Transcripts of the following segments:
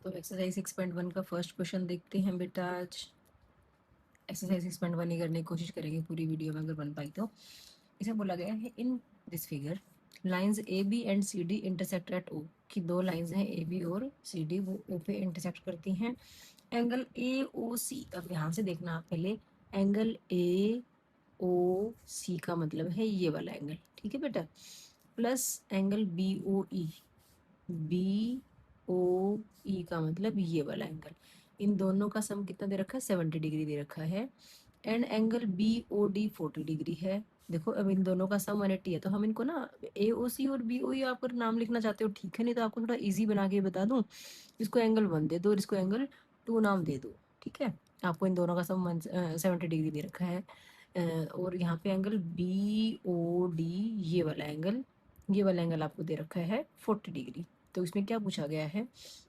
तो एक्सरसाइज 6.1 का first question देखते हैं बेटा। आज एक्सरसाइज 6.1 ही करने की कोशिश करेंगे पूरी वीडियो में, अगर बन पाई तो। इसे बोला गया है in this figure lines A B and C D intersect at O, कि दो लाइंस हैं ए बी और सी डी, वो ओ पे इंटरसेक्ट करती हैं। एंगल ए ओ सी, अब ध्यान से देखना आप पहले, एंगल ए ओ सी का मतलब है ये वाला एंगल, ठीक है बेटा, प्लस एंगल बी ओ ई, बी ओ ई का मतलब ये वाला एंगल। इन दोनों का सम कितना दे रखा है, 70 डिग्री दे रखा है। And angle B O D 40 degree है। देखो अब इन दोनों का सम 180 है, तो हम इनको ना ए ओ सी और बी ओ ई आप अगर नाम लिखना चाहते हो ठीक है, नहीं तो आपको थोड़ा इजी बना के बता दूं, इसको एंगल 1 दे दो और इसको एंगल 2 नाम दे दो, ठीक है। आपको इन दोनों का सम 70 डिग्री दे रखा है। और यहाँ पे एंगल बी ओ डी, ये वाला एंगल आपको दे रखा है 40 डिग्री। तो इसमें क्या पूछा गया है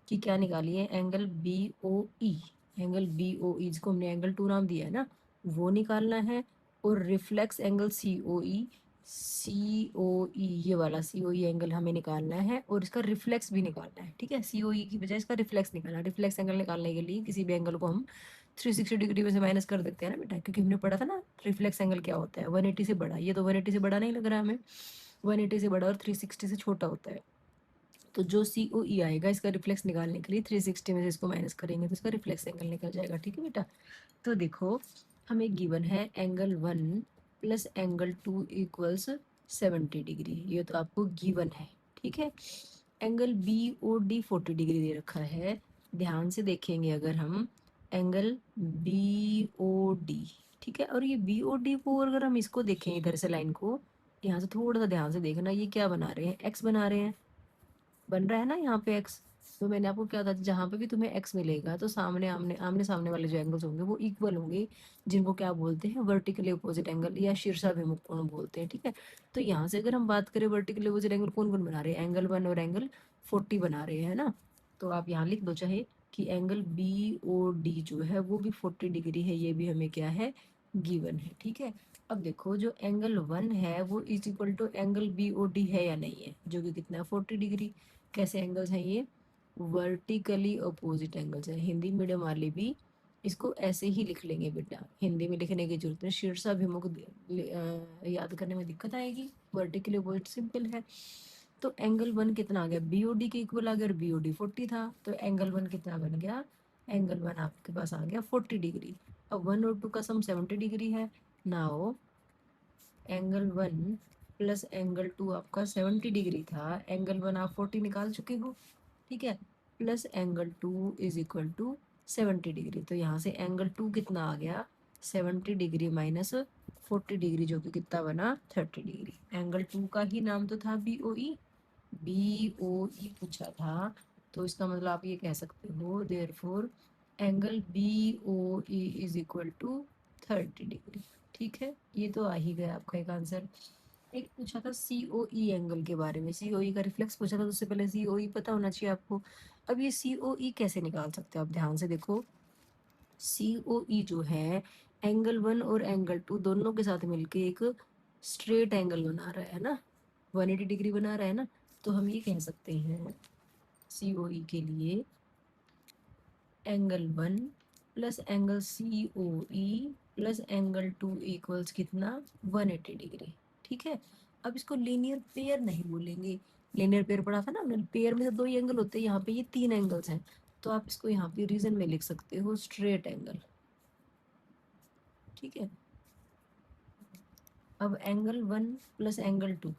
कि क्या निकालिए एंगल बी ओ ई, एंगल बी ओ ई जिसको हमने एंगल 2 नाम दिया है ना, वो निकालना है। और रिफ्लेक्स एंगल सी ओ ई, सी ओ ई ये वाला सी ओ ई एंगल हमें निकालना है, और इसका रिफ्लेक्स भी निकालना है, ठीक है। सी ओ ई की बजाय इसका रिफ्लेक्स निकालना है। रिफ्लेक्स एंगल निकालने के लिए किसी भी एंगल को हम 360 डिग्री में से माइनस कर देते हैं ना बेटा, क्योंकि हमने पढ़ा था ना रिफ्लेक्स एंगल क्या होता है, 180 से बड़ा। ये तो 180 से बड़ा नहीं लग रहा हमें, 180 से बड़ा और 360 से छोटा होता है। तो जो सी ओ ई आएगा इसका रिफ्लेक्स निकालने के लिए 360 में से इसको माइनस करेंगे तो इसका रिफ्लेक्स एंगल निकल जाएगा, ठीक है बेटा। तो देखो हमें गिवन है angle 1 plus angle 2 equals 70 degree, ये तो आपको गिवन है, ठीक है। Angle B O D 40 degree दे रखा है। ध्यान से देखेंगे अगर हम एंगल बी ओ डी, ठीक है, और ये बी ओ डी को अगर हम इसको देखें इधर से लाइन को, यहाँ से थोड़ा सा ध्यान से देखना, ये क्या बना रहे हैं, एक्स बना रहे हैं, बन रहा है ना यहाँ पे एक्स। तो मैंने आपको क्या था, जहाँ पे भी तुम्हें एक्स मिलेगा तो सामने आमने आमने सामने वाले जो एंगल्स होंगे वो इक्वल होंगे, जिनको क्या बोलते हैं, वर्टिकली अपोजिट एंगल या शीर्षाभिमुख कोण बोलते हैं, ठीक है। तो यहाँ से अगर हम बात करें वर्टिकली अपोजिट एंगल कौन कौन बना रहे हैं, एंगल 1 और एंगल 40 बना रहे हैं ना। तो आप यहाँ लिख दो चाहे कि एंगल बी ओ डी जो है वो भी 40 डिग्री है, ये भी हमें क्या है, गिवन है, ठीक है। अब देखो जो एंगल 1 है वो is equal to angle B O D है या नहीं है, जो कि कितना है, 40 डिग्री। कैसे एंगल्स हैं ये, वर्टिकली अपोजिट एंगल्स है। हिंदी मीडियम वाले भी इसको ऐसे ही लिख लेंगे बेटा, हिंदी में लिखने की जरूरत है, शीर्षाभिमुख याद करने में दिक्कत आएगी, वर्टिकली अपोजिट सिंपल है। तो एंगल 1 कितना आ गया, बीओडी के इक्वल आ गया, बीओडी 40 था, तो एंगल 1 कितना बन गया, एंगल 1 आपके पास आ गया 40 डिग्री। अब 1 और 2 का सम 70 डिग्री है। नाउ एंगल 1 प्लस एंगल 2 आपका 70 डिग्री था, एंगल 1 आप 40 निकाल चुके हो, ठीक है, plus angle 2 is equal to 70 degree. तो यहाँ से एंगल 2 कितना आ गया, 70 डिग्री माइनस 40 डिग्री, जो कि कितना बना, 30 डिग्री। एंगल 2 का ही नाम तो था बी ओ ई, बी ओ ई पूछा था, तो इसका मतलब आप ये कह सकते हो therefore angle B O E is equal to 30 degree, ठीक है। ये तो आ ही गया आपका एक आंसर। एक पूछा था सीओई एंगल के बारे में, सीओई का रिफ्लेक्स पूछा था, तो उससे पहले सीओई पता होना चाहिए आपको। अब ये सीओई कैसे निकाल सकते हो आप, ध्यान से देखो, सीओई जो है एंगल 1 और एंगल 2 दोनों के साथ मिलके एक स्ट्रेट एंगल बना रहा है ना, 180 डिग्री बना रहा है ना। तो हम ये कह सकते हैं सीओई के लिए angle 1 plus angle C O E plus angle 2 equals कितना, 180 डिग्री, ठीक है। अब इसको लीनियर पेयर नहीं बोलेंगे, लीनियर पेयर पढ़ा था ना हमने, पेयर में से 2 ही एंगल होते हैं, यहाँ पे ये 3 एंगल्स हैं, तो आप इसको यहाँ पे रीजन में लिख सकते हो स्ट्रेट एंगल, ठीक है। अब एंगल 1 प्लस एंगल 2,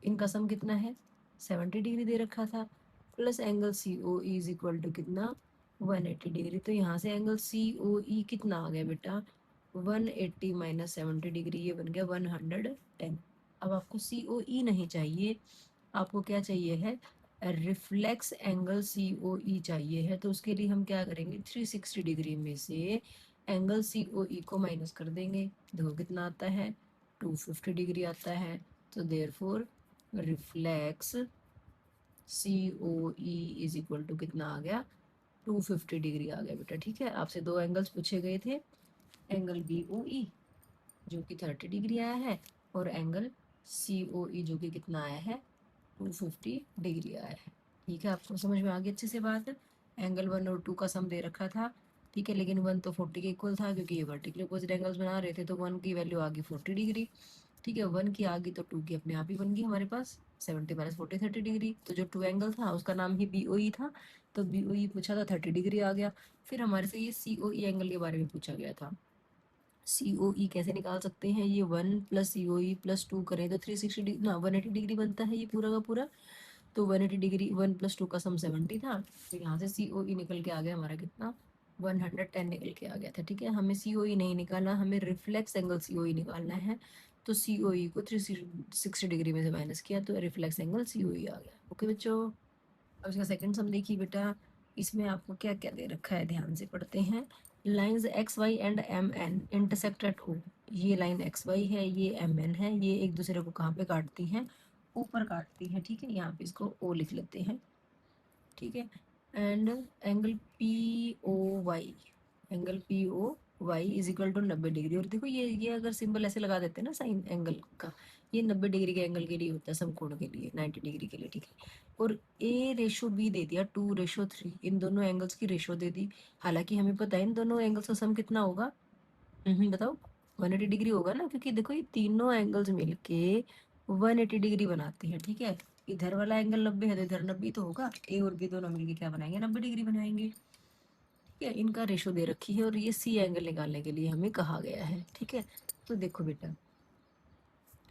इनका सम कितना है, 70 डिग्री दे रखा था, plus angle C O E is equal to कितना, 180 डिग्री। तो यहाँ से एंगल सी ओ ई कितना आ गया बेटा, 180 माइनस 70 डिग्री, ये बन गया 110। अब आपको सी ओ ई नहीं चाहिए, आपको क्या चाहिए है, रिफ्लेक्स एंगल सी ओ ई चाहिए है। तो उसके लिए हम क्या करेंगे, 360 डिग्री में से एंगल सी ओ ई को माइनस कर देंगे, देखो कितना आता है, 250 डिग्री आता है। तो therefore reflex C O E is equal to कितना आ गया, 250 डिग्री आ गया बेटा, ठीक है। आपसे 2 एंगल्स पूछे गए थे, एंगल बी ओ ई जो कि 30 डिग्री आया है, और एंगल सी ओ ई जो कि कितना आया है, 250 डिग्री आया है, ठीक है। आपको समझ में आ गई अच्छे से बात। एंगल 1 और 2 का सम दे रखा था, ठीक है, लेकिन 1 तो 40 के इक्वल था क्योंकि ये वर्टिकल अपोजिट एंगल्स बना रहे थे, तो 1 की वैल्यू आ गई 40 डिग्री, ठीक है, 1 की आ गई तो 2 की अपने आप ही बन गई हमारे पास 70 माइनस 40 30 डिग्री। तो जो 2 एंगल था उसका नाम ही BOE था, तो BOE पूछा था 30 डिग्री आ गया। फिर हमारे से ये COE एंगल के बारे में पूछा गया था। COE कैसे निकाल सकते हैं, ये 1 प्लस COE प्लस 2 करें तो 360 डिग्री ना 180 डिग्री बनता है ये पूरा का पूरा। तो 180 डिग्री 1 प्लस 2 का सम 70 था, तो यहाँ से COE निकल के आ गया हमारा कितना 110 निकल के आ गया था, ठीक है। हमें COE नहीं निकालना, हमें रिफ्लेक्स एंगल COE निकालना है। तो COE को 360 डिग्री में से माइनस किया तो रिफ्लेक्स एंगल COE आ गया। ओके बच्चों, अब इसका सेकंड सम देखिए बेटा, इसमें आपको क्या क्या दे रखा है, ध्यान से पढ़ते हैं। Lines XY and MN intersect at O। ये लाइन XY है, ये MN है, ये एक दूसरे को कहाँ पे काटती हैं, ऊपर काटती हैं, ठीक है। यहाँ पे इसको O लिख लेते हैं, ठीक है। And angle POY, angle POY is equal to 90 degree. और देखो ये अगर सिंबल ऐसे लगा देते हैं ना साइन एंगल का, ये 90 डिग्री के एंगल के लिए होता है, समकोण के लिए 90 डिग्री के लिए, ठीक है। और A/B दे दिया 2/3, इन दोनों एंगल्स की रेशो दे दी। हालांकि हमें पता है इन दोनों एंगल्स का सम कितना होगा, बताओ, 180 डिग्री होगा ना, क्योंकि देखो ये तीनों एंगल्स मिलके 180 डिग्री बनाते हैं, ठीक है। इधर वाला एंगल 90 है तो इधर 90 तो होगा, ए और बी दोनों मिलके क्या बनाएंगे, 90 डिग्री बनाएंगे, ठीक है। इनका रेशो दे रखी है और ये सी एंगल निकालने के लिए हमें कहा गया है, ठीक है। तो देखो बेटा,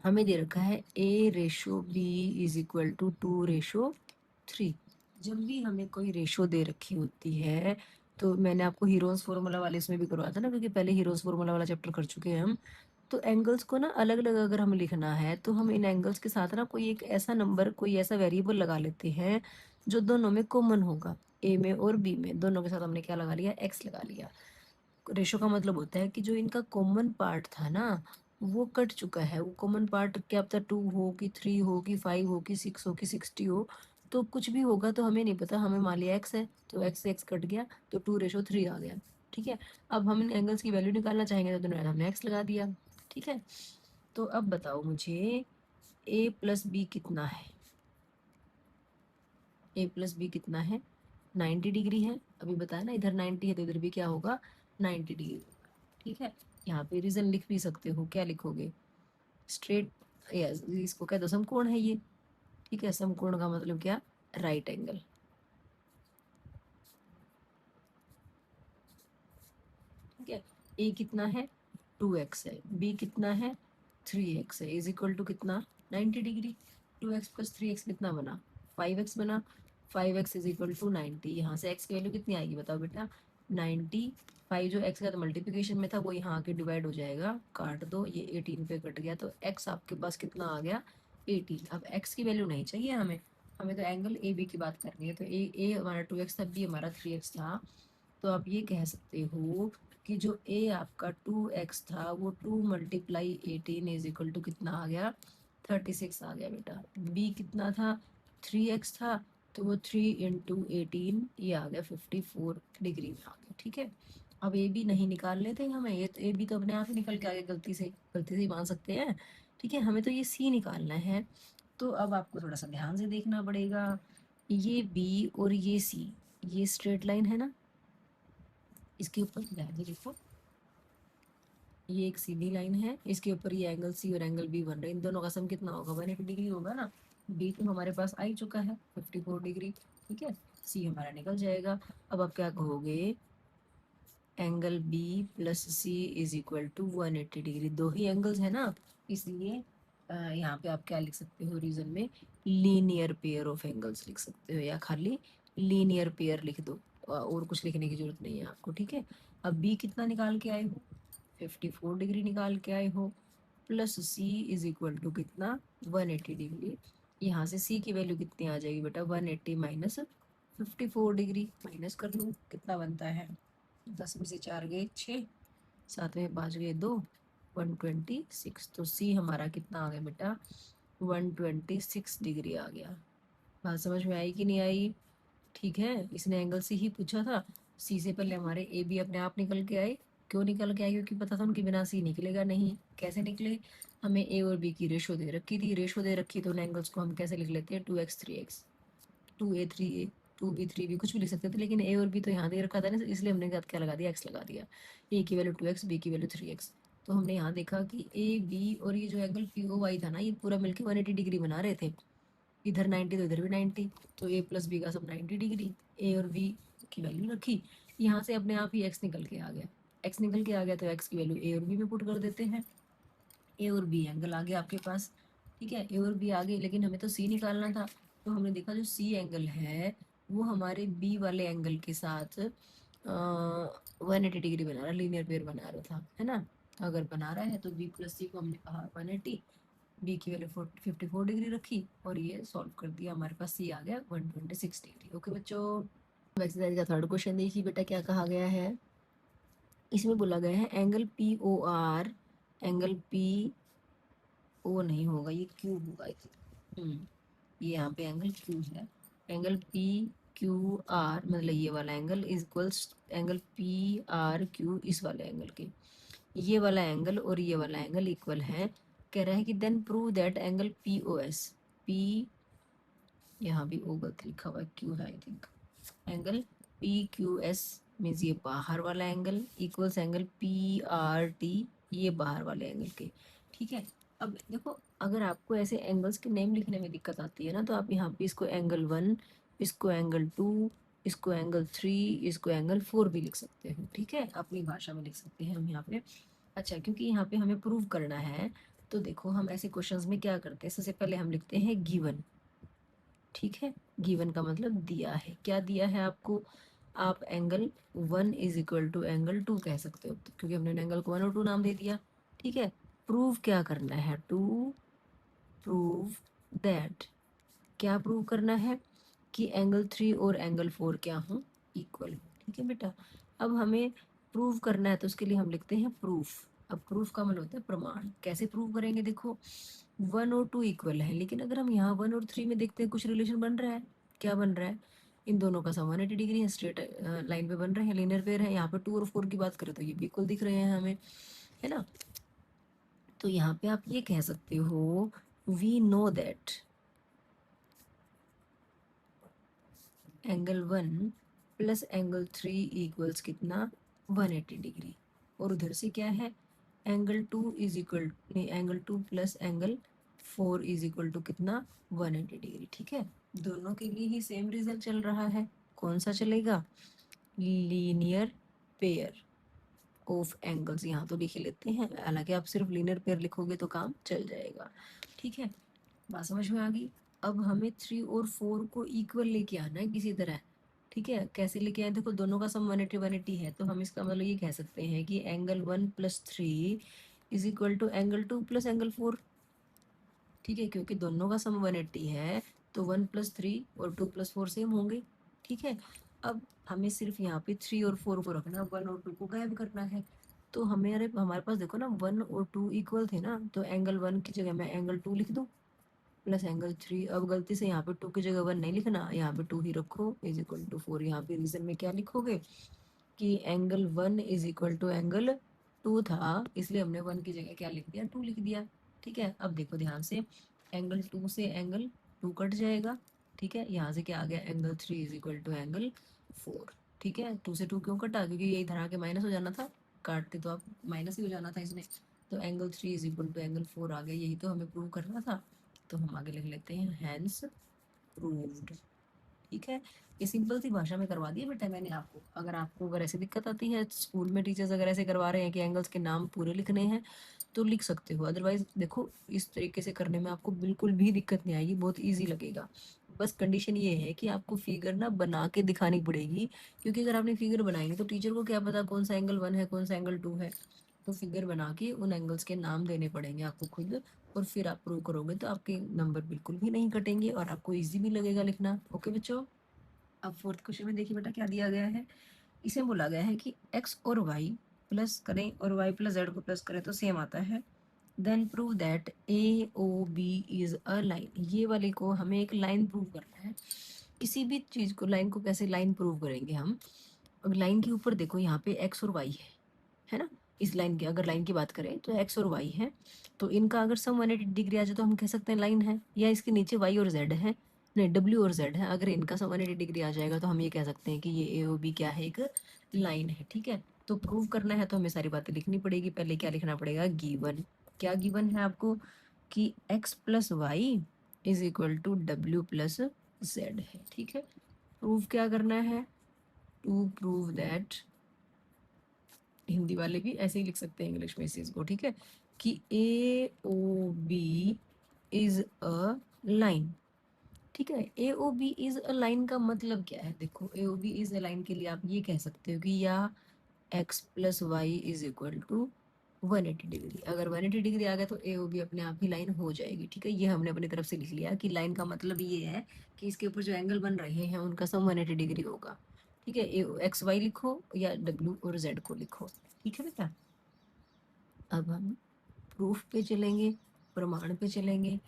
हमें दे रखा है A/B इज इक्वल टू 2/3। जब भी हमें कोई रेशो दे रखी होती है, तो मैंने आपको हीरोज फॉर्मूला वाले इसमें भी करवाया था ना, क्योंकि पहले हीरोज फॉर्मूला वाला चैप्टर कर चुके हैं हम। तो एंगल्स को ना अलग अलग अगर हम लिखना है तो हम इन एंगल्स के साथ ना कोई एक ऐसा नंबर, कोई ऐसा वेरिएबल लगा लेते हैं जो दोनों में कॉमन होगा, ए में और बी में, दोनों के साथ हमने क्या लगा लिया, एक्स लगा लिया। रेशो का मतलब होता है कि जो इनका कॉमन पार्ट था ना वो कट चुका है। वो कॉमन पार्ट क्या पता 2 हो कि 3 हो कि 5 हो कि 6 हो कि 60 हो, तो कुछ भी होगा, तो हमें नहीं पता, हमें मान लिया एक्स है तो एक्स से एक्स कट गया तो 2/3 आ गया, ठीक है। अब हम इन एंगल्स की वैल्यू निकालना चाहेंगे तो दोनों में हमने एक्स लगा दिया, ठीक है। तो अब बताओ मुझे A+B कितना है, A+B कितना है, 90 डिग्री है, अभी बताया ना, इधर 90 है तो इधर भी क्या होगा, 90 डिग्री, ठीक है। यहाँ पे रीजन लिख भी सकते हो, क्या लिखोगे, स्ट्रेट, यस इसको कह दो समकोण है ये, ठीक है। समकोण का मतलब क्या, राइट एंगल, ठीक है। ए कितना है 2x है, बी कितना है 3x है, इज इक्वल टू कितना 90 डिग्री। 2x प्लस 3x कितना बना 5x बना, 5x इज इक्वल टू 90। यहाँ से x की वैल्यू कितनी आएगी बताओ बेटा 90। 5 जो x का तो मल्टीप्लिकेशन में था वो यहाँ आके डिवाइड हो जाएगा, काट दो, ये 18 पे कट गया, तो x आपके पास कितना आ गया 18। अब x की वैल्यू नहीं चाहिए हमें, हमें तो एंगल ए बी की बात करनी है। तो ए हमारा 2x था, बी हमारा 3x था, तो आप ये कह सकते हो कि जो a आपका 2x था वो 2 मल्टीप्लाई 18 इज इक्वल टू कितना आ गया 36 आ गया बेटा। b कितना था 3x था, तो वो 3 इंटू 18 ये आ गया 54 डिग्री में आ गया, ठीक है। अब ए बी नहीं निकालने थे हमें, ये तो ए बी तो अपने आप ही निकल के आ गया, गलती से ही मान सकते हैं, ठीक है। हमें तो ये सी निकालना है। तो अब आपको थोड़ा सा ध्यान से देखना पड़ेगा, ये बी और ये सी, ये स्ट्रेट लाइन है ना, इसके ऊपर ध्यान से देखो, ये एक सीधी लाइन है, इसके ऊपर ये एंगल सी और एंगल बी बन रहे हैं, इन दोनों का सम कितना होगा 180 डिग्री होगा ना। बी तो हमारे पास आ ही चुका है 54 डिग्री, ठीक है, सी हमारा निकल जाएगा। अब आप क्या कहोगे, angle B plus C is equal to 180 degree, दो ही एंगल्स है ना, इसलिए यहाँ पे आप क्या लिख सकते हो, रीजन में लीनियर पेयर ऑफ एंगल्स लिख सकते हो, या खाली लीनियर पेयर लिख दो, और कुछ लिखने की जरूरत नहीं है आपको, ठीक है। अब बी कितना निकाल के आए हो 54 डिग्री निकाल के आए हो, plus C is equal to कितना 180 डिग्री। यहाँ से सी की वैल्यू कितनी आ जाएगी बेटा 180 माइनस 54 डिग्री, माइनस कर लो कितना बनता है, 10 में से 4 गए 6, 7 में 5 गए 2, 126। तो सी हमारा कितना आ गया बेटा 126 डिग्री आ गया। बात समझ में आई कि नहीं आई, ठीक है। इसने एंगल से ही पूछा था, सी से पहले हमारे ए बी अपने आप निकल के आए, क्यों निकल के आए, क्योंकि पता था उनके बिना सी निकलेगा नहीं। कैसे निकले, हमें ए और बी की रेशो दे रखी थी, रेशो दे रखी तो उन एंगल्स को हम कैसे लिख लेते हैं 2x 3x, 2a 3a, 2b 3b कुछ भी लिख सकते थे, लेकिन a और b तो यहाँ दे रखा था ना, इसलिए हमने क्या लगा दिया, x लगा दिया। a की वैल्यू 2x, b की वैल्यू 3x। तो हमने यहाँ देखा कि a b और ये जो एंगल पी ओ वाई था ना, ये पूरा मिलके 180 डिग्री बना रहे थे। इधर 90 तो इधर भी 90, तो a प्लस बी का सब 90 डिग्री। a और b की वैल्यू रखी, यहाँ से अपने आप ही x निकल के आ गया। x निकल के आ गया तो x की वैल्यू a और b में पुट कर देते हैं। ए और बी एंगल आ गया आपके पास, ठीक है, ए और बी आ गए, लेकिन हमें तो सी निकालना था। तो हमने देखा जो सी एंगल है वो हमारे बी वाले एंगल के साथ 180 डिग्री बना रहा, लीनियर पेयर बना रहा था, है ना। अगर बना रहा है तो बी प्लस सी को हमने कहा 180, बी की वैल्यू 54 डिग्री रखी और ये सॉल्व कर दिया, हमारे पास सी आ गया 126 डिग्री। ओके बच्चों, एक्सरसाइज का थर्ड क्वेश्चन देखिए बेटा क्या कहा गया है। इसमें बोला गया है angle P O R, angle P O नहीं होगा, ये क्यू होगा। ये यहाँ पे एंगल क्यू है। एंगल पी क्यू आर मतलब ये वाला angle is equals angle P R Q इस वाले एंगल के। ये वाला एंगल और ये वाला एंगल इक्वल है। कह रहा है कि then prove that angle P O S, P यहाँ भी ओ गलत लिखा हुआ है, क्यू है I think. Angle P Q S means ये बाहर वाला angle equals angle P R T ये बाहर वाले एंगल के, ठीक है। अब देखो अगर आपको ऐसे एंगल्स के नेम लिखने में दिक्कत आती है ना, तो आप यहाँ पे इसको एंगल 1, इसको एंगल 2, इसको एंगल 3, इसको एंगल 4 भी लिख सकते हो, ठीक है, अपनी भाषा में लिख सकते हैं हम यहाँ पे। अच्छा, क्योंकि यहाँ पे हमें प्रूव करना है, तो देखो हम ऐसे क्वेश्चंस में क्या करते हैं, सबसे पहले हम लिखते हैं गिवन, ठीक है। गिवन का मतलब दिया है, क्या दिया है आपको, आप angle 1 is equal to angle 2 कह सकते हो, क्योंकि हमने एंगल को 1 और 2 नाम दे दिया, ठीक है। प्रूव क्या करना है, टू प्रूव दैट, क्या प्रूव करना है कि एंगल 3 और एंगल 4 क्या हो, इक्वल हो, ठीक है बेटा। अब हमें प्रूव करना है तो उसके लिए हम लिखते हैं प्रूफ। अब प्रूफ का मतलब होता है प्रमाण, कैसे प्रूव करेंगे, देखो 1 और 2 इक्वल है, लेकिन अगर हम यहाँ 1 और 3 में देखते हैं कुछ रिलेशन बन रहा है, क्या बन रहा है, इन दोनों का सम 180 डिग्री है, स्ट्रेट लाइन पे बन रहे हैं, लीनियर पेयर है। यहाँ पे 2 और 4 की बात करें तो ये भी इक्वल दिख रहे हैं हमें, है ना। तो यहाँ पे आप ये कह सकते हो we know that angle 1 plus angle 3 equals कितना 180 डिग्री, और उधर से क्या है angle 2 is equal, angle 2 plus angle 4 is equal to कितना 180 डिग्री, ठीक है। दोनों के लिए ही सेम रिजल्ट चल रहा है, कौन सा चलेगा, लीनियर पेयर ऑफ एंगल्स, यहाँ तो लिख लेते हैं, हालांकि आप सिर्फ लीनियर पेयर लिखोगे तो काम चल जाएगा, ठीक है। बात समझ में आ गई। अब हमें 3 और 4 को इक्वल लेके आना है किसी तरह, ठीक है। कैसे लेके आए, देखो दोनों का सम 180 है, तो हम इसका मतलब ये कह सकते हैं कि angle 1 plus 3 is equal to angle 2 plus angle 4, ठीक है, क्योंकि दोनों का सम 180 है तो 1 प्लस 3 और 2 प्लस 4 सेम होंगे, ठीक है। अब हमें सिर्फ यहाँ पे 3 और 4 को रखना, 1 और 2 को गायब करना है। तो हमारे पास देखो ना 1 और 2 इक्वल थे ना, तो एंगल 1 की जगह मैं एंगल 2 लिख दूँ प्लस एंगल 3। अब गलती से यहाँ पे 2 की जगह 1 नहीं लिखना, यहाँ पे 2 ही रखो, इज इक्वल टू 4। यहाँ पे रीजन में क्या लिखोगे कि angle 1 is equal to angle 2 था, इसलिए हमने 1 की जगह क्या लिख दिया 2 लिख दिया, ठीक है। अब देखो ध्यान से, एंगल 2 से एंगल 2 कट जाएगा, ठीक है। यहाँ से क्या आ गया angle 3 is equal to angle 4, ठीक है। 2 से 2 क्यों कटा, क्योंकि ये इधर आके माइनस हो जाना था, काटते तो आप माइनस ही हो जाना था इसमें। तो angle 3 is equal to angle 4 आ गया, यही तो हमें प्रूव करना था। तो हम आगे लिख लेते हैं हैंस प्रूव्ड, ठीक है। ये सिंपल सी भाषा में करवा दिया बेटा मैंने आपको। अगर ऐसी दिक्कत आती है स्कूल में, टीचर्स अगर ऐसे करवा रहे हैं कि एंगल्स के नाम पूरे लिखने हैं तो लिख सकते हो, अदरवाइज देखो इस तरीके से करने में आपको बिल्कुल भी दिक्कत नहीं आएगी, बहुत ईजी लगेगा। बस कंडीशन ये है कि आपको फिगर ना बना के दिखानी पड़ेगी, क्योंकि अगर आपने फिगर बनाएंगे तो टीचर को क्या पता कौन सा एंगल 1 है कौन सा एंगल 2 है। तो फिगर बना के उन एंगल्स के नाम देने पड़ेंगे आपको खुद, और फिर आप प्रूव करोगे तो आपके नंबर बिल्कुल भी नहीं कटेंगे और आपको इजी भी लगेगा लिखना। ओके बच्चों, अब फोर्थ क्वेश्चन में देखिए बेटा क्या दिया गया है। इसे बोला गया है कि x और y प्लस करें और y प्लस z को प्लस करें तो सेम आता है, then prove that A O B is a line. ये वाले को हमें एक लाइन प्रूव करना है, किसी भी चीज को लाइन को कैसे लाइन प्रूव करेंगे हम। अब लाइन के ऊपर देखो यहाँ पे x और y है ना। इस लाइन की अगर लाइन की बात करें तो x और y है, तो इनका अगर सम 180 डिग्री आ जाए तो हम कह सकते हैं लाइन है, या इसके नीचे y और z है, नहीं, डब्ल्यू और जेड है, अगर इनका सम 180 डिग्री आ जाएगा तो हम ये कह सकते हैं कि ये ए ओ बी क्या है, एक लाइन है। ठीक है, तो प्रूव करना है तो हमें सारी बातें लिखनी पड़ेगी। पहले क्या लिखना पड़ेगा, गिवन। क्या गिवन है आपको कि x plus Y is equal to W plus Z है। ठीक है, प्रूव क्या करना है, टू प्रूव दैट, हिंदी वाले भी ऐसे ही लिख सकते हैं इंग्लिश में इस चीज को। ठीक है, कि A O B is a line. ठीक है, A O B is a line का मतलब क्या है, देखो A O B is a line के लिए आप ये कह सकते हो कि या x plus Y is equal to 180 degree. अगर 180 डिग्री आ गया तो ए ओ बी अपने आप ही लाइन हो जाएगी। ठीक है, ये हमने अपनी तरफ से लिख लिया कि लाइन का मतलब ये है कि इसके ऊपर जो एंगल बन रहे हैं उनका सम 180 डिग्री होगा। ठीक है, एक्स वाई लिखो या डब्ल्यू और जेड को लिखो। ठीक है बेटा, अब हम प्रूफ पे चलेंगे, प्रमाण पे चलेंगे।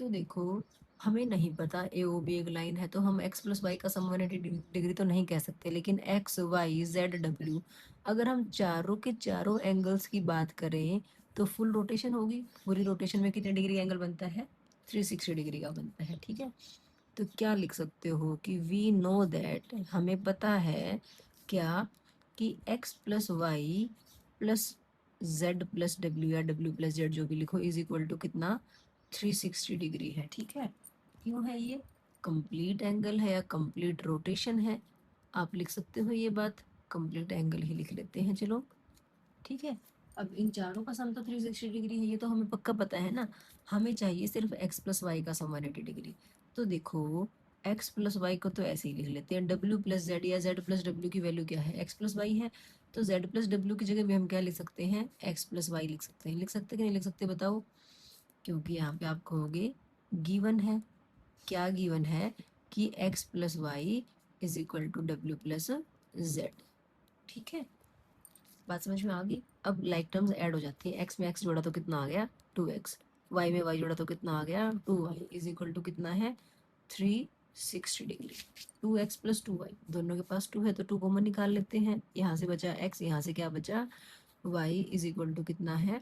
तो देखो, हमें नहीं पता ए ओ बी एक लाइन है तो हम x प्लस वाई का सम 180 डिग्री तो नहीं कह सकते, लेकिन x y z w, अगर हम चारों के चारों एंगल्स की बात करें तो फुल रोटेशन होगी। पूरी रोटेशन में कितने डिग्री एंगल बनता है, 360 डिग्री का बनता है। ठीक है, तो क्या लिख सकते हो कि वी नो दैट, हमें पता है क्या, कि x plus Y plus z plus W या w प्लस जेड जो भी लिखो इज इक्वल टू कितना, 360 डिग्री है। ठीक है, क्यों है ये, कंप्लीट एंगल है या कंप्लीट रोटेशन है, आप लिख सकते हो ये बात, कंप्लीट एंगल ही लिख लेते हैं चलो। ठीक है, अब इन चारों का सम तो 360 डिग्री है, ये तो हमें पक्का पता है ना। हमें चाहिए सिर्फ x प्लस वाई का सम 180 डिग्री। तो देखो, x प्लस वाई को तो ऐसे ही लिख लेते हैं, w प्लस जेड या z प्लस डब्ल्यू की वैल्यू क्या है, x प्लस वाई है, तो z प्लस डब्ल्यू की जगह भी हम क्या लिख सकते हैं, x प्लस वाई लिख सकते हैं। लिख सकते कि नहीं लिख सकते बताओ, क्योंकि यहाँ पे आप कहोगे गिवन है। क्या गिवन है, कि x plus Y is equal to W plus Z. ठीक है, बात समझ में आ गई। अब लाइक टर्म्स ऐड हो जाती है, x में x जोड़ा तो कितना आ गया, 2x, y में y जोड़ा तो कितना आ गया, 2y इज इक्वल टू कितना है, 360 डिग्री। 2x प्लस 2y, दोनों के पास 2 है तो 2 कॉमन निकाल लेते हैं, यहाँ से बचा x, यहाँ से क्या बचा, y इज इक्वल टू कितना है,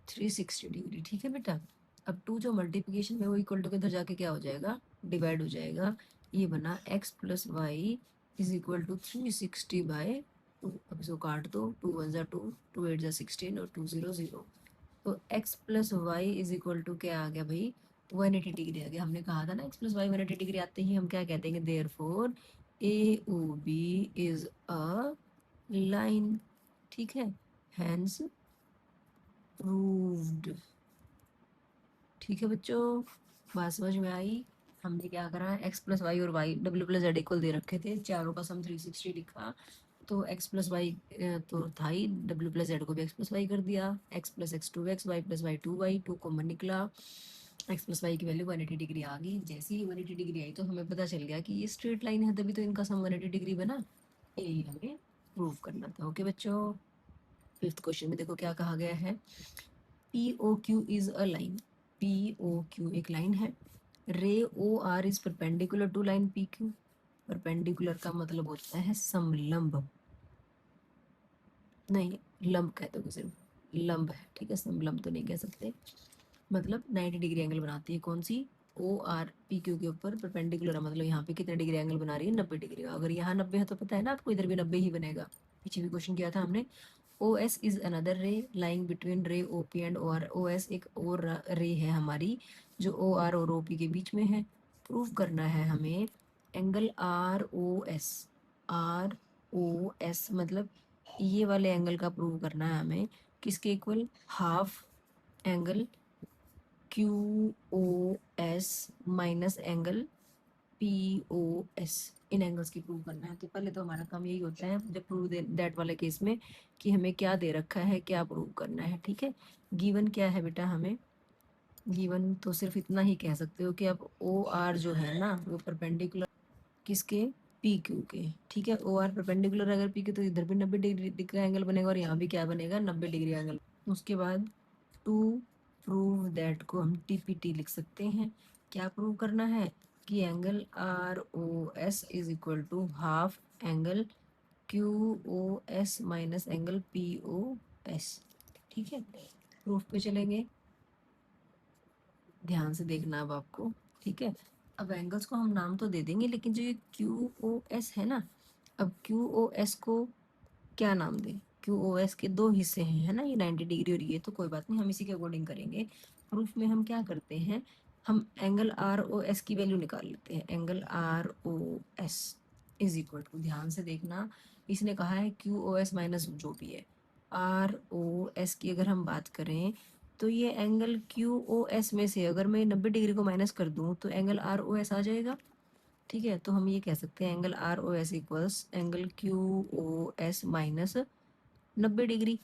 360 डिग्री। ठीक है बेटा, अब 2 जो मल्टीप्लिकेशन में वो इक्वल टू के इधर जाके क्या हो जाएगा, डिवाइड हो जाएगा। ये बना x plus Y is equal to 360 by 2। अब इसको काट दो, 2 1 जा 2, 2 8 जा 16 और 2 0 0। तो x plus Y is equal to क्या आ गया भाई, 180 डिग्री आ गया। हमने कहा था ना x प्लस वाई 180 डिग्री आते ही हम क्या कहते हैं, therefore A O B is a line. ठीक है, हैंस प्रूव्ड। ठीक है बच्चों, बात समझ में आई। हमने क्या करा, x प्लस वाई और y w plus Z equal दे रखे थे, चारों का सम 360 लिखा, तो x प्लस वाई तो था ही, w प्लस जेड को भी x प्लस वाई कर दिया, x plus X 2x, y plus Y 2y, 2 common निकला, x प्लस वाई की वैल्यू 180 डिग्री आ गई। जैसे ही 180 डिग्री आई तो हमें पता चल गया कि ये स्ट्रेट लाइन है, तभी तो इनका सम 180 डिग्री बना। यही हमें प्रूव करना था। ओके बच्चों, फिफ्थ क्वेश्चन में देखो क्या कहा गया है, P O Q is a line. P O Q एक लाइन है, ray O R is perpendicular to line P Q. Perpendicular का मतलब होता है समलंब, नहीं लंब कहते हो सिर्फ, लंब है। ठीक है, समलंब तो नहीं कह सकते। मतलब 90 डिग्री एंगल बनाती है, कौन सी, ओ आर पी क्यू के ऊपर परपेंडिकुलर है, मतलब यहाँ पे कितने डिग्री एंगल बना रही है, 90 डिग्री। अगर यहाँ 90 है तो पता है ना आपको, इधर भी 90 ही बनेगा। पीछे भी क्वेश्चन किया था हमने। O S is another ray lying between ray O P and O R. O S एक और रे है हमारी जो ओ आर और ओ पी के बीच में है। प्रूव करना है हमें angle R O S. R O S मतलब ये वाले एंगल का प्रूव करना है हमें, किसके equal, half angle Q O S minus angle P O S. इन एंगल्स की प्रूव करना है। तो पहले तो हमारा काम यही होता है जब प्रूव दैट वाले केस में, कि हमें क्या दे रखा है, क्या प्रूव करना है। ठीक है, गिवन क्या है बेटा, हमें गिवन तो सिर्फ इतना ही कह सकते हो कि अब ओ आर जो है ना वो परपेंडिकुलर किसके, पी क्यू के। ठीक है, ओ आर परपेंडिकुलर अगर पी क्यू तो इधर भी 90 डिग्री का एंगल बनेगा और यहाँ भी क्या बनेगा, 90 डिग्री एंगल। उसके बाद टू प्रूव दैट को हम टीपीटी लिख सकते हैं। क्या प्रूव करना है, कि angle R O S is equal to half angle Q O S minus angle P O S. ठीक है, प्रूफ पे चलेंगे, ध्यान से देखना अब आपको। ठीक है, अब एंगल्स को हम नाम तो दे देंगे, लेकिन जो ये क्यू ओ एस है ना, अब क्यू ओ एस को क्या नाम दें? क्यू ओ एस के दो हिस्से हैं, है ना, ये 90 डिग्री और ये, तो कोई बात नहीं, हम इसी के अकॉर्डिंग करेंगे। प्रूफ में हम क्या करते हैं, हम एंगल आर ओ एस की वैल्यू निकाल लेते हैं। Angle R O S is equal to, ध्यान से देखना, इसने कहा है क्यू ओ एस माइनस जो भी है आर ओ एस की अगर हम बात करें, तो ये एंगल क्यू ओ एस में से अगर मैं 90 डिग्री को माइनस कर दूं तो एंगल आर ओ एस आ जाएगा। ठीक है, तो हम ये कह सकते हैं angle R O S equals angle Q O S minus 90 degree.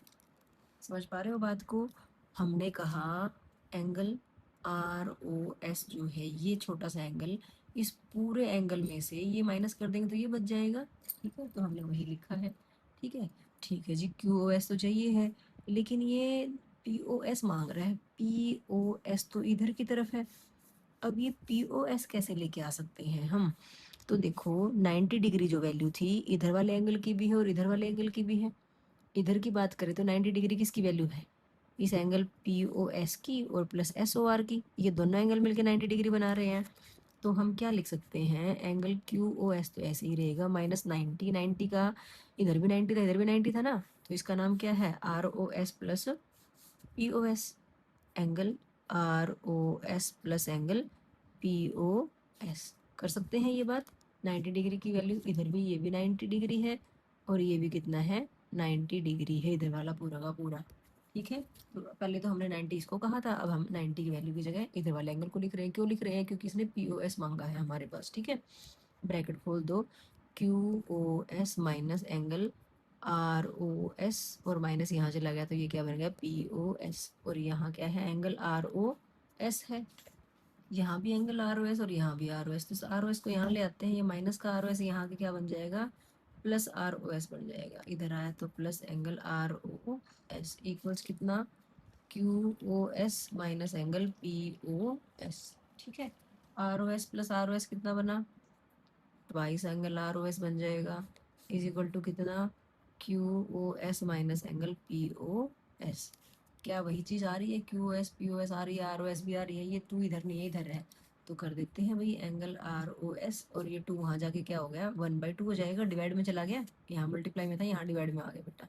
समझ पा रहे हो बात को? हमने कहा एंगल आर ओ एस जो है ये छोटा सा एंगल, इस पूरे एंगल में से ये माइनस कर देंगे तो ये बच जाएगा। ठीक है, तो हमने वही लिखा है। ठीक है, ठीक है जी, क्यू ओ एस तो चाहिए है, लेकिन ये पी ओ एस मांग रहा है। पी ओ एस तो इधर की तरफ है। अब ये पी ओ एस कैसे लेके आ सकते हैं हम? तो देखो 90 डिग्री जो वैल्यू थी इधर वाले एंगल की भी है और इधर वाले एंगल की भी है। इधर की बात करें तो 90 डिग्री किसकी वैल्यू है? इस एंगल पी ओ एस की और प्लस एस ओ आर की, ये दोनों एंगल मिलके 90 डिग्री बना रहे हैं। तो हम क्या लिख सकते हैं, एंगल क्यू ओ एस तो ऐसे ही रहेगा माइनस 90, 90 का इधर भी 90 था इधर भी 90 था ना, तो इसका नाम क्या है, R O S plus P O S. Angle R O S plus angle P O S, कर सकते हैं ये बात। 90 डिग्री की वैल्यू इधर भी, ये भी 90 डिग्री है और ये भी कितना है, 90 डिग्री है इधर वाला पूरा का पूरा। ठीक है, तो पहले तो हमने 90 इसको कहा था, अब हम 90 की वैल्यू की जगह इधर वाले एंगल को लिख रहे हैं। क्यों लिख रहे हैं? क्योंकि इसने पी ओ एस मांगा है हमारे पास। ठीक है, ब्रैकेट खोल दो, Q O S minus angle R O S, और माइनस यहाँ चला गया तो ये क्या बन गया, पी ओ एस, और यहाँ क्या है, एंगल आर ओ एस है। यहाँ भी एंगल आर ओ एस और यहाँ भी आर ओ एस, तो आर ओ एस को यहाँ ले आते हैं, ये माइनस का आर ओ एस यहाँ के क्या बन जाएगा, प्लस आर ओ एस बन जाएगा। इधर आया तो plus angle R O S equals कितना, Q O S minus angle P O S. ठीक है, R O S plus R O S कितना बना, twice angle R O S बन जाएगा, इज इक्वल टू कितना, Q O S minus angle P O S. क्या वही चीज आ रही है, Q S P O S आ रही है, आर ओ एस भी आ रही है, ये टू इधर नहीं है इधर है, तो कर देते हैं भाई एंगल आर ओ एस, और ये टू वहाँ जाके क्या हो गया, 1/2 हो जाएगा, डिवाइड में चला गया, यहाँ मल्टीप्लाई में था यहाँ डिवाइड में आ गया बेटा,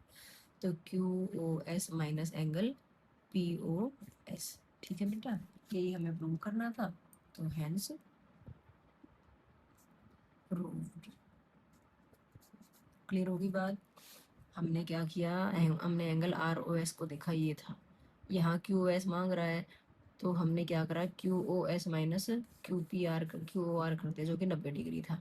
तो Q O S minus angle P O S. ठीक है बेटा, यही हमें प्रूव करना था, तो हैंस प्रूव्ड। क्लियर होगी बात? हमने क्या किया, हमने एंगल आर ओ एस को देखा, ये था, यहाँ क्यू ओ एस मांग रहा है, तो हमने क्या करा, Q O S minus Q P R Q O R करते जो कि 90 डिग्री था।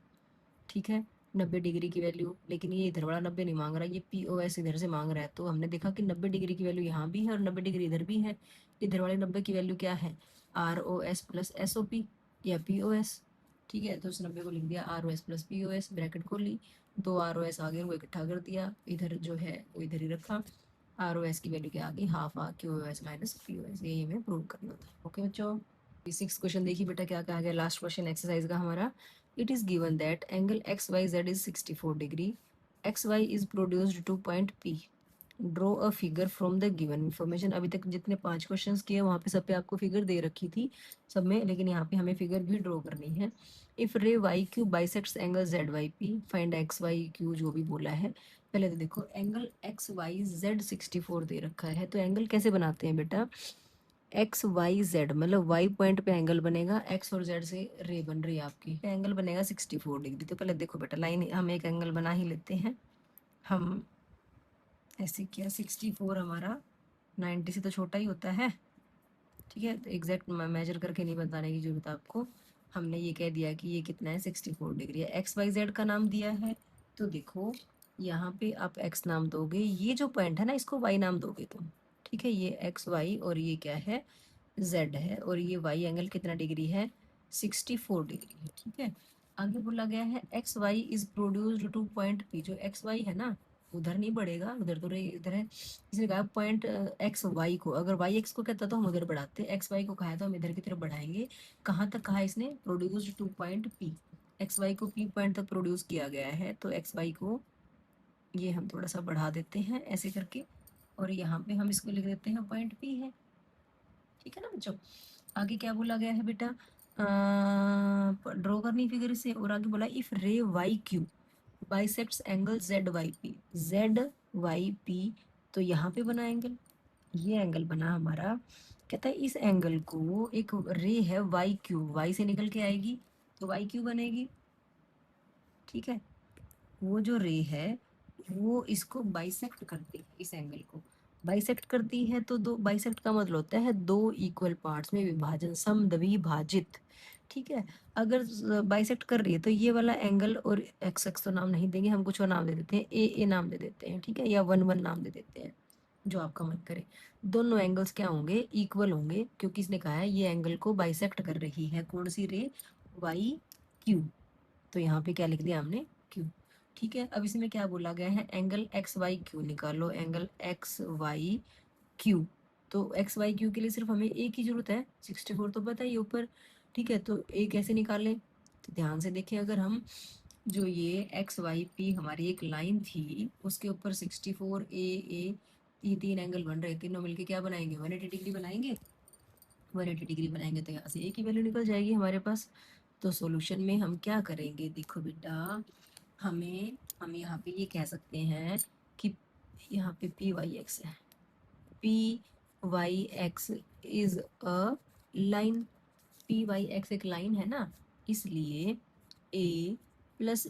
ठीक है, 90 डिग्री की वैल्यू, लेकिन ये इधर वाला 90 नहीं मांग रहा, ये पी ओ एस इधर से मांग रहा है, तो हमने देखा कि 90 डिग्री की वैल्यू यहाँ भी है और 90 डिग्री इधर भी है। इधर वाले 90 की वैल्यू क्या है, R O S plus S O P या पी ओ एस। ठीक है, तो उस 90 को लिख दिया R O S plus P O S, bracket खोली, दो आर ओ एस आगे वो इकट्ठा कर दिया, इधर जो है वो इधर ही रखा, आर ओ एस की वैल्यू क्या आ गई, हाफ आ Q O S minus P O S, यही हमें प्रूव करना था। ओके बच्चों, 6 क्वेश्चन देखिए बेटा क्या कहा गया, लास्ट क्वेश्चन एक्सरसाइज का हमारा। It is given that angle XYZ is 64 degree. XY is produced to point P. Draw a figure from the given information. अभी तक जितने 5 क्वेश्चंस किए वहाँ पे सब पे आपको फिगर दे रखी थी सब में, लेकिन यहाँ पे हमें फिगर भी ड्रॉ करनी है। If ray YQ bisects angle ZYP, find XYQ जो भी बोला है। पहले तो देखो एंगल XYZ 64 दे रखा है, तो एंगल कैसे बनाते हैं बेटा, एक्स वाई जेड मतलब वाई पॉइंट पे एंगल बनेगा, एक्स और जेड से रे बन रही है आपकी, एंगल बनेगा 64 डिग्री। तो पहले देखो बेटा लाइन हम एक एंगल बना ही लेते हैं, हम ऐसे किया, 64 हमारा 90 से तो छोटा ही होता है। ठीक है, तो एग्जैक्ट मेजर करके नहीं बताने की जरूरत आपको, हमने ये कह दिया कि ये कितना है, 64 डिग्री है। एक्स वाई जेड का नाम दिया है, तो देखो यहाँ पे आप एक्स नाम दोगे, ये जो पॉइंट है ना इसको वाई नाम दोगे तुम। ठीक है, ये एक्स वाई और ये क्या है, जेड है, और ये वाई एंगल कितना डिग्री है, 64 डिग्री है। ठीक है, आगे बोला गया है X Y is produced to point P, जो एक्स वाई है ना उधर नहीं बढ़ेगा, उधर तो रहे इधर है, इसने कहा पॉइंट एक्स वाई को, अगर वाई एक्स को कहता तो हम उधर बढ़ाते, एक्स वाई को कहा तो हम इधर की तरफ बढ़ाएंगे। कहाँ तक कहा इसने, produced to point P, X Y को पी पॉइंट तक प्रोड्यूस किया गया है, तो एक्स वाई को ये हम थोड़ा सा बढ़ा देते हैं ऐसे करके, और यहाँ पे हम इसको लिख देते हैं पॉइंट पी है। ठीक है ना बच्चों, आगे क्या बोला गया है बेटा, ड्रॉ करनी फिगर से। और आगे बोला if ray Y Q bisects angle Z Y P, Z Y P, तो यहाँ पे बना एंगल, ये एंगल बना हमारा। कहता है इस एंगल को, एक रे है वाई क्यू, वाई से निकल के आएगी तो वाई क्यू बनेगी, ठीक है। वो जो रे है वो इसको बाइसेक्ट करती है, इस एंगल को बाइसेक्ट करती है। तो दो, बाइसेक्ट का मतलब होता है दो इक्वल पार्ट्स में विभाजन, समद्विभाजित, ठीक है। अगर बाइसेक्ट कर रही है तो ये वाला एंगल, और एक्स एक्स तो नाम नहीं देंगे हम, कुछ और नाम दे देते हैं, ए नाम दे देते हैं, ठीक है, या वन वन नाम दे देते हैं, जो आपका मन करे। दोनों एंगल्स क्या होंगे, इक्वल होंगे, क्योंकि इसने कहा है ये एंगल को बाइसेक्ट कर रही है, कौन सी रे, वाई क्यू। तो यहाँ पे क्या लिख दिया हमने, क्यू, ठीक है। अब इसमें क्या बोला गया है, एंगल एक्स वाई क्यू निकालो, एंगल एक्स वाई क्यू। तो एक्स वाई क्यू के लिए सिर्फ हमें ए की जरूरत है, 64 तो पता ही ऊपर, ठीक है। तो ए कैसे निकालें, तो ध्यान से देखें, अगर हम जो ये एक्स वाई पी हमारी एक लाइन थी, उसके ऊपर 64 ए, ये तीन एंगल बन रहे, तीनों मिलके क्या बनाएंगे, 180 डिग्री बनाएंगे। 180 डिग्री बनाएंगे तो यहाँ से ए की वैल्यू निकल जाएगी हमारे पास। तो सॉल्यूशन में हम क्या करेंगे, देखो बेटा, हम यहाँ पे ये कह सकते हैं कि यहाँ पे पी वाई एक्स है, P Y X is a line, P Y X एक लाइन है ना, इसलिए A plus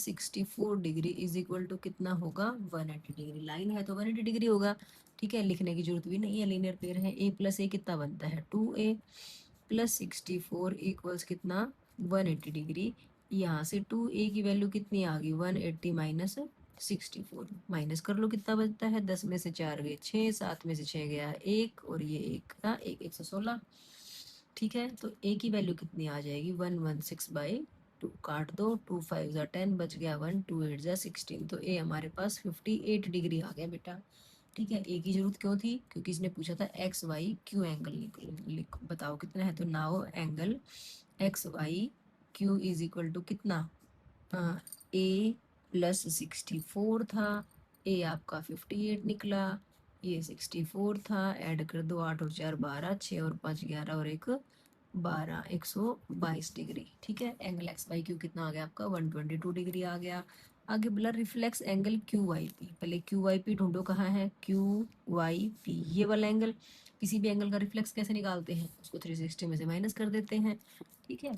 64 degree is equal to कितना होगा, 180 डिग्री। लाइन है तो 180 डिग्री होगा, ठीक है, लिखने की जरूरत भी नहीं है, लीनियर पेयर है। ए प्लस ए कितना बनता है, 2a प्लस 64 इक्वल्स कितना, 180 डिग्री। यहाँ से 2a की वैल्यू कितनी आ गई, 180 माइनस 64, माइनस कर लो कितना बचता है, 10 में से 4 गए 6, 7 में से 6 गया 1, और ये 1 था 1, 116, ठीक है। तो a की वैल्यू कितनी आ जाएगी, 116/2, काट दो, 2 5 जा 10, बच गया 1, 2 8 जा 16, तो a हमारे पास 58 डिग्री आ गया बेटा, ठीक है। ए की जरूरत क्यों थी, क्योंकि इसने पूछा था एक्स वाई क्यू एंगल लिख बताओ कितना है, तो now angle X Y Q is equal to कितना, ए प्लस 64 था, ए आपका 58 निकला, ये 64 था, ऐड कर दो, 8 और 4 12, 6 और 5 11, और एक 12, 122 डिग्री, ठीक है। एंगल एक्स वाई क्यू कितना आ गया आपका, 122 डिग्री आ गया। आगे बोला reflex angle Q Y P, पहले क्यू वाई पी ढूंढो कहाँ है, क्यू वाई पी, ये वाला एंगल। किसी भी एंगल का रिफ्लेक्स कैसे निकालते हैं, उसको 360 में से माइनस कर देते हैं, ठीक है।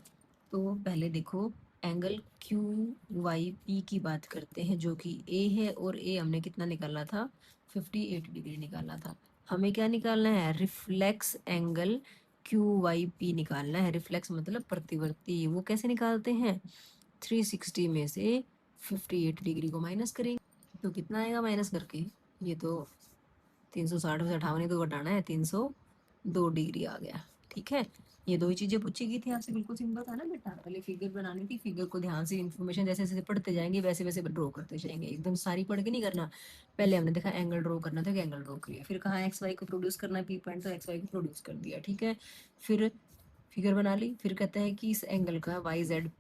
तो पहले देखो एंगल क्यू वाई पी की बात करते हैं, जो कि ए है, और ए हमने कितना निकाला था, 58 डिग्री निकाला था। हमें क्या निकालना है, reflex angle Q Y P निकालना है। रिफ्लेक्स मतलब प्रतिवर्ती, वो कैसे निकालते हैं, 360 में से 58 डिग्री को माइनस करेंगे, तो कितना आएगा माइनस करके, ये तो 360 में से 58 ही तो घटाना है, 302 डिग्री आ गया, ठीक है। ये दो ही चीजें पूछी गई थी आपसे, बिल्कुल सिंपल था ना बेटा। पहले फिगर बनानी थी, फिगर को ध्यान से इन्फॉर्मेशन जैसे जैसे पढ़ते जाएंगे वैसे वैसे ड्रॉ करते जाएंगे, एकदम सारी पढ़ के नहीं करना। पहले हमने देखा एंगल ड्रॉ करना था कि एंगल ड्रॉ किया, फिर कहा एक्स वाई को प्रोड्यूस करना है, पी पॉइंट, तो एक्स वाई को प्रोड्यूस कर दिया, ठीक है। फिर फिगर बना ली, फिर कहता है कि इस एंगल का वाई जेड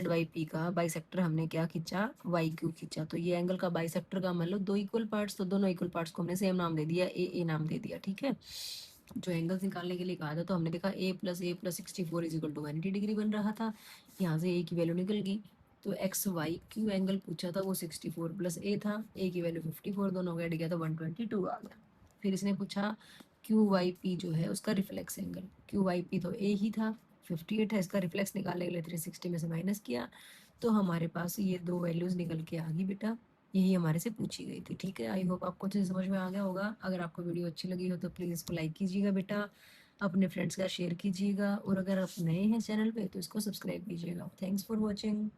वाई पी का बाइसेक्टर हमने क्या खींचा, वाई क्यू खींचा। तो ये एंगल का बाइसेक्टर का मतलब दो इक्वल पार्ट्स, तो दोनों इक्वल पार्ट्स को हमने सेम नाम दे दिया, ए नाम दे दिया, ठीक है। जो एंगल्स निकालने के लिए कहा था, तो हमने देखा A plus 64 is equal to 180 degree बन रहा था, यहाँ से ए की वैल्यू निकल गई। तो एक्स वाई क्यू एंगल पूछा था वो 64 प्लस ए था, ए की वैल्यू 54, दोनों का ऐड किया तो 122 आ गया। फिर इसने पूछा क्यू वाई पी जो है उसका reflex angle, Q Y P तो ए ही था, 58 है, इसका रिफ्लेक्स निकालने के लिए 360 में से माइनस किया, तो हमारे पास ये दो वैल्यूज निकल के आ गई बेटा। यही हमारे से पूछी गई थी, ठीक है। आई होप आपको अच्छे से समझ में आ गया होगा। अगर आपको वीडियो अच्छी लगी हो तो प्लीज़ इसको लाइक कीजिएगा बेटा, अपने फ्रेंड्स का शेयर कीजिएगा, और अगर आप नए हैं चैनल पे तो इसको सब्सक्राइब कीजिएगा। Thanks for watching.